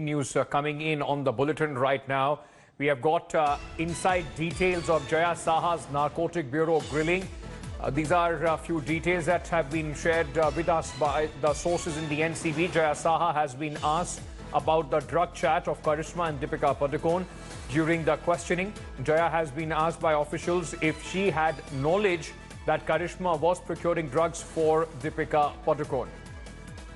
News coming in on the bulletin right now. We have got inside details of Jaya Saha's Narcotics Bureau grilling. These are a few details that have been shared with us by the sources in the NCB. Jaya Saha has been asked about the drug chat of Karishma and Deepika Padukone. During the questioning, Jaya has been asked by officials if she had knowledge that Karishma was procuring drugs for Deepika Padukone.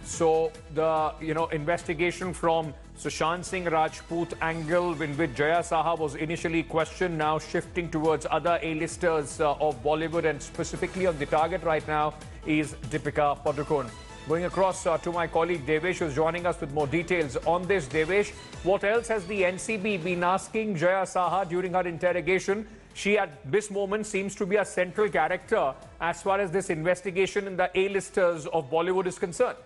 So the investigation from Sushant Singh Rajput angle in which Jaya Saha was initially questioned, now shifting towards other A-listers of Bollywood, and specifically on the target right now is Deepika Padukone. Going across to my colleague Devesh, who's joining us with more details on this. Devesh, what else has the NCB been asking Jaya Saha during her interrogation? She at this moment seems to be a central character as far as this investigation in the A-listers of Bollywood is concerned.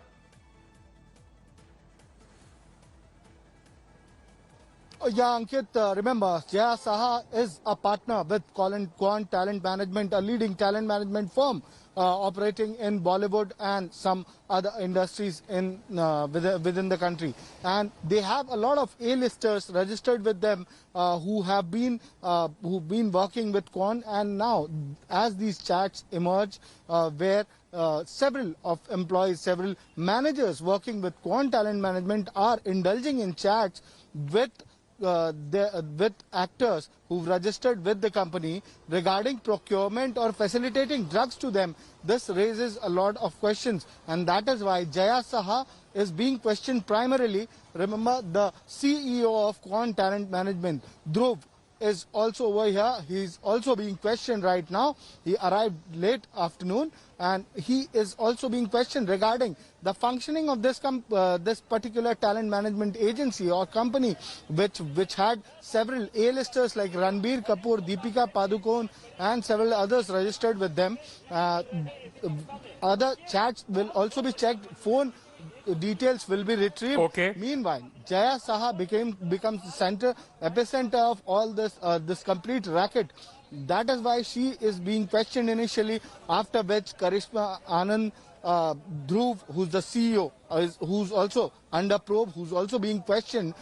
Yeah, Ankit, remember, Jaya Saha is a partner with Quant Talent Management, a leading talent management firm operating in Bollywood and some other industries in within the country. And they have a lot of A-listers registered with them who've been working with Quant. And now, as these chats emerge, where several of employees, several managers working with Quant Talent Management are indulging in chats with actors who've registered with the company regarding procurement or facilitating drugs to them. This raises a lot of questions, and that is why Jaya Saha is being questioned primarily. Remember, the CEO of Quant Talent Management, Dhruv, is also over here. He's also being questioned right now. He arrived late afternoon, and he is also being questioned regarding the functioning of this this particular talent management agency or company, which had several A-listers like Ranbir Kapoor, Deepika Padukone, and several others registered with them. Other chats will also be checked. Phone details will be retrieved. Okay. Meanwhile, Jaya Saha becomes the epicenter of all this complete racket. That is why she is being questioned initially, after which Karishma Anand, Dhruv, who's the CEO, who's also under probe, who's also being questioned.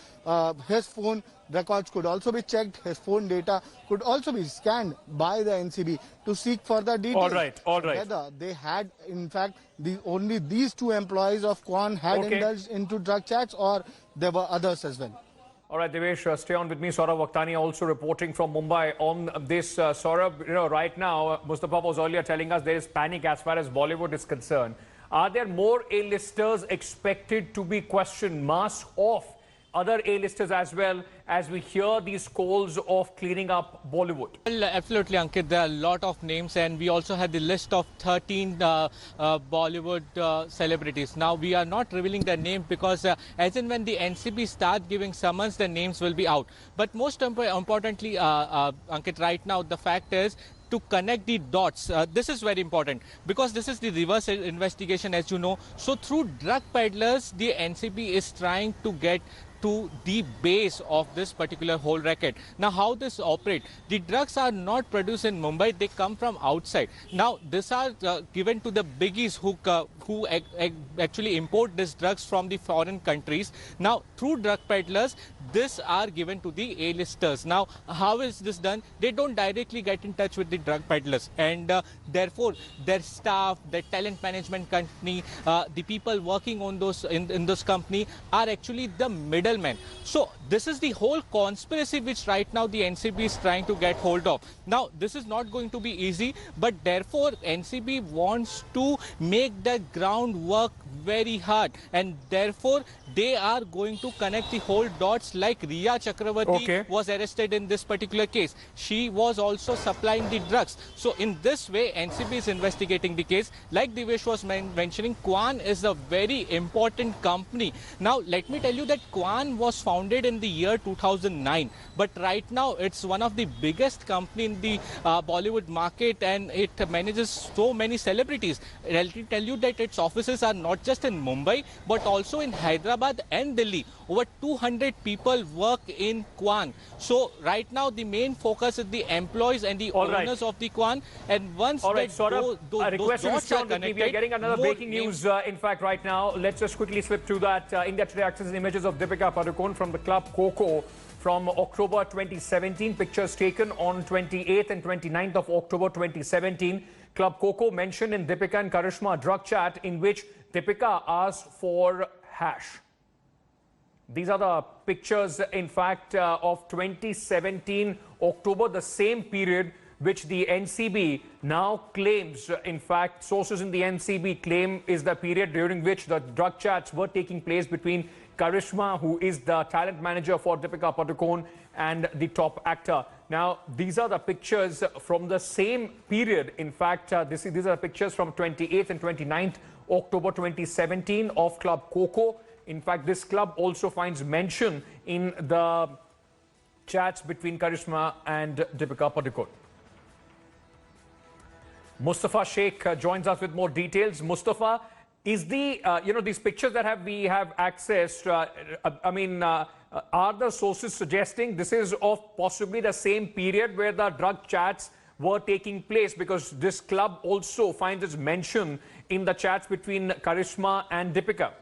His phone records could also be checked. His phone data could also be scanned by the NCB to seek further details. All right. Whether they had, in fact, only these two employees of Quant had indulged into drug chats, or there were others as well. All right, Devesh, stay on with me. Saurabh Vakhtani also reporting from Mumbai on this. Saurabh, right now, Mustafa was earlier telling us there is panic as far as Bollywood is concerned. Are there more A-listers expected to be questioned, mask off other A-listers as well, as we hear these calls of cleaning up Bollywood? Well, absolutely, Ankit. There are a lot of names, and we also had the list of 13 Bollywood celebrities. Now, we are not revealing their names because as in when the NCB start giving summons, the names will be out. But most importantly, Ankit, right now, the fact is to connect the dots. This is very important because this is the reverse investigation, as you know. So through drug peddlers, the NCB is trying to get to the base of this particular whole racket. Now, how this operates? The drugs are not produced in Mumbai; they come from outside. Now, these are given to the biggies who actually import these drugs from the foreign countries. Now, through drug peddlers, these are given to the A-listers. Now, how is this done? They don't directly get in touch with the drug peddlers, and therefore, their staff, their talent management company, the people working on those in this company are actually the middlemen. So this is the whole conspiracy which right now the NCB is trying to get hold of. Now, this is not going to be easy, but therefore NCB wants to make the groundwork very hard, and therefore they are going to connect the whole dots. Like Riya Chakravarti was arrested in this particular case. She was also supplying the drugs. So in this way, NCB is investigating the case. Like Devesh was mentioning, Quant is a very important company. Now, let me tell you that Quant was founded in the year 2009, but right now it's one of the biggest company in the Bollywood market, and it manages so many celebrities. Let me tell you that its offices are not just just in Mumbai, but also in Hyderabad and Delhi. Over 200 people work in Kwan. So right now the main focus is the employees and the owners of the Kwan. And once those dots are connected, we are getting another breaking news. In fact, right now, let's just quickly slip through that. India Today accesses images of Deepika Padukone from the club Coco from October 2017. Pictures taken on 28th and 29th of October 2017. Club Coco mentioned in Deepika and Karishma drug chat in which Deepika asked for hash. These are the pictures, in fact, of 2017 October, the same period which the NCB now claims. In fact, sources in the NCB claim is the period during which the drug chats were taking place between Karishma, who is the talent manager for Deepika Padukone, and the top actor. Now, these are the pictures from the same period. In fact, these are pictures from 28th and 29th October 2017 of Club Coco. In fact, this club also finds mention in the chats between Karishma and Deepika Padukone. Mustafa Sheikh joins us with more details. Mustafa, is the, these pictures that we have accessed, are the sources suggesting this is of possibly the same period where the drug chats were taking place? Because this club also finds its mention in the chats between Karishma and Deepika.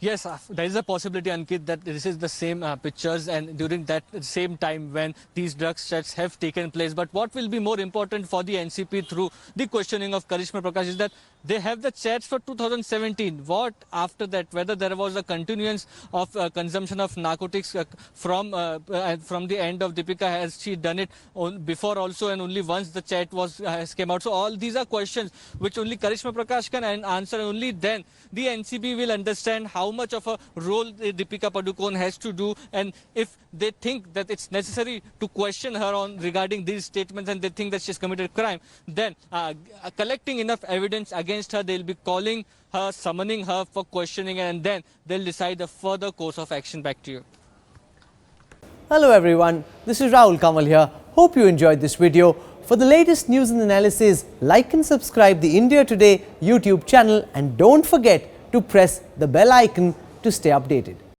Yes, there is a possibility, Ankit, that this is the same pictures and during that same time when these drug chats have taken place. But what will be more important for the NCP through the questioning of Karishma Prakash is that they have the chats for 2017. What after that? Whether there was a continuance of consumption of narcotics from the end of Deepika, has she done it before also and only once the chat has came out? So all these are questions which only Karishma Prakash can answer. Only then the NCB will understand how much of a role Deepika Padukone has to do, and if they think that it's necessary to question her on regarding these statements and they think that she's committed a crime, then collecting enough evidence against her, they'll be calling her, summoning her for questioning, and then they'll decide the further course of action. Back to you. Hello everyone, this is Rahul Kamal here. Hope you enjoyed this video. For the latest news and analysis, like and subscribe the India Today YouTube channel, and don't forget to press the bell icon to stay updated.